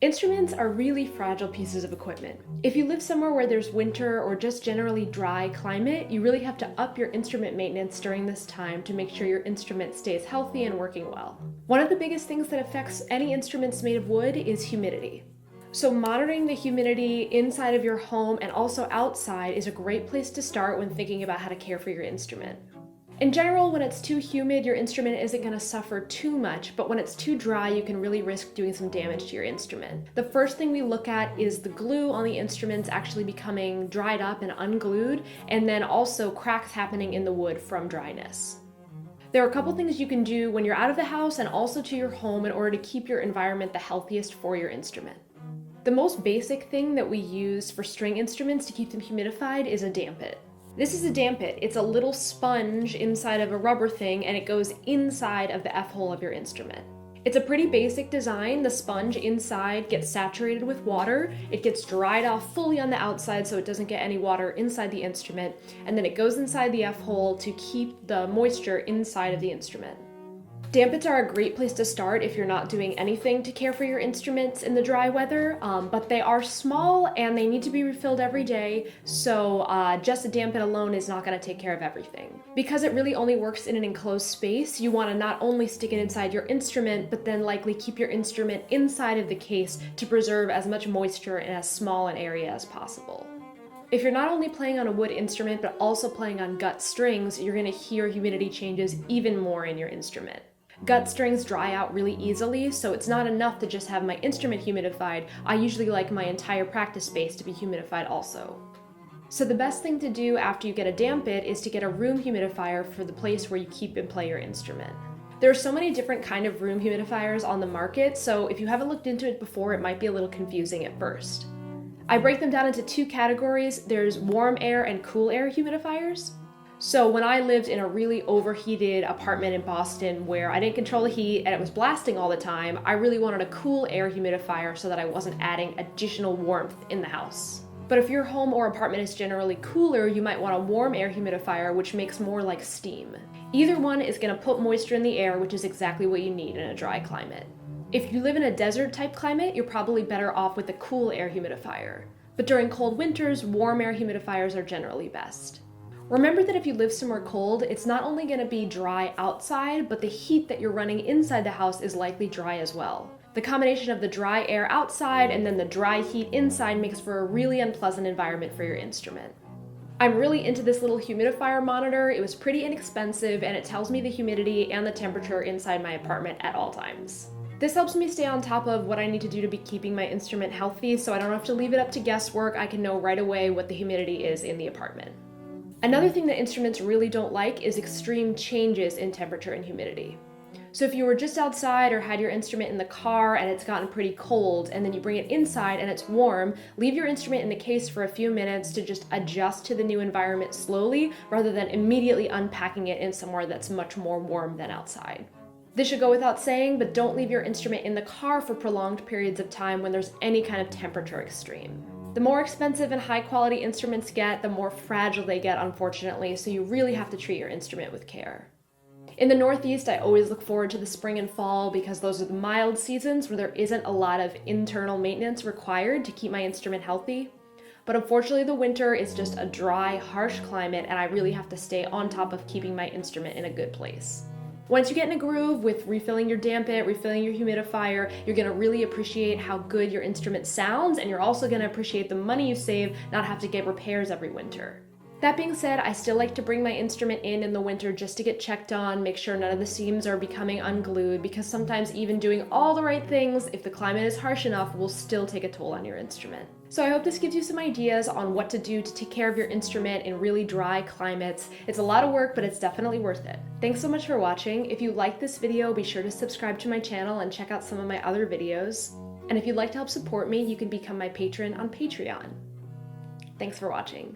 Instruments are really fragile pieces of equipment. If you live somewhere where there's winter or just generally dry climate, you really have to up your instrument maintenance during this time to make sure your instrument stays healthy and working well. One of the biggest things that affects any instruments made of wood is humidity. So monitoring the humidity inside of your home and also outside is a great place to start when thinking about how to care for your instrument. In general, when it's too humid, your instrument isn't going to suffer too much, but when it's too dry, you can really risk doing some damage to your instrument. The first thing we look at is the glue on the instruments actually becoming dried up and unglued, and then also cracks happening in the wood from dryness. There are a couple things you can do when you're out of the house and also to your home in order to keep your environment the healthiest for your instrument. The most basic thing that we use for string instruments to keep them humidified is a Dampit. This is a Dampit. It's a little sponge inside of a rubber thing, and it goes inside of the F-hole of your instrument. It's a pretty basic design. The sponge inside gets saturated with water. It gets dried off fully on the outside so it doesn't get any water inside the instrument, and then it goes inside the F-hole to keep the moisture inside of the instrument. Dampits are a great place to start if you're not doing anything to care for your instruments in the dry weather, but they are small and they need to be refilled every day, so just a Dampit alone is not going to take care of everything. Because it really only works in an enclosed space, you want to not only stick it inside your instrument, but then likely keep your instrument inside of the case to preserve as much moisture in as small an area as possible. If you're not only playing on a wood instrument, but also playing on gut strings, you're going to hear humidity changes even more in your instrument. Gut strings dry out really easily, so it's not enough to just have my instrument humidified. I usually like my entire practice space to be humidified also. So the best thing to do after you get a Dampit is to get a room humidifier for the place where you keep and play your instrument. There are so many different kind of room humidifiers on the market, so if you haven't looked into it before, it might be a little confusing at first. I break them down into two categories. There's warm air and cool air humidifiers. So when I lived in a really overheated apartment in Boston where I didn't control the heat and it was blasting all the time, I really wanted a cool air humidifier so that I wasn't adding additional warmth in the house. But if your home or apartment is generally cooler, you might want a warm air humidifier, which makes more like steam. Either one is going to put moisture in the air, which is exactly what you need in a dry climate. If you live in a desert type climate, you're probably better off with a cool air humidifier. But during cold winters, warm air humidifiers are generally best. Remember that if you live somewhere cold, it's not only going to be dry outside, but the heat that you're running inside the house is likely dry as well. The combination of the dry air outside and then the dry heat inside makes for a really unpleasant environment for your instrument. I'm really into this little humidifier monitor. It was pretty inexpensive and it tells me the humidity and the temperature inside my apartment at all times. This helps me stay on top of what I need to do to be keeping my instrument healthy, so I don't have to leave it up to guesswork. I can know right away what the humidity is in the apartment. Another thing that instruments really don't like is extreme changes in temperature and humidity. So if you were just outside or had your instrument in the car and it's gotten pretty cold and then you bring it inside and it's warm, leave your instrument in the case for a few minutes to just adjust to the new environment slowly rather than immediately unpacking it in somewhere that's much more warm than outside. This should go without saying, but don't leave your instrument in the car for prolonged periods of time when there's any kind of temperature extreme. The more expensive and high quality instruments get, the more fragile they get, unfortunately, so you really have to treat your instrument with care. In the Northeast, I always look forward to the spring and fall because those are the mild seasons where there isn't a lot of internal maintenance required to keep my instrument healthy. But unfortunately, the winter is just a dry, harsh climate, and I really have to stay on top of keeping my instrument in a good place. Once you get in a groove with refilling your Dampit, refilling your humidifier, you're going to really appreciate how good your instrument sounds, and you're also going to appreciate the money you save not have to get repairs every winter. That being said, I still like to bring my instrument in the winter just to get checked on, make sure none of the seams are becoming unglued, because sometimes even doing all the right things, if the climate is harsh enough, will still take a toll on your instrument. So I hope this gives you some ideas on what to do to take care of your instrument in really dry climates. It's a lot of work, but it's definitely worth it. Thanks so much for watching. If you liked this video, be sure to subscribe to my channel and check out some of my other videos. And if you'd like to help support me, you can become my patron on Patreon. Thanks for watching.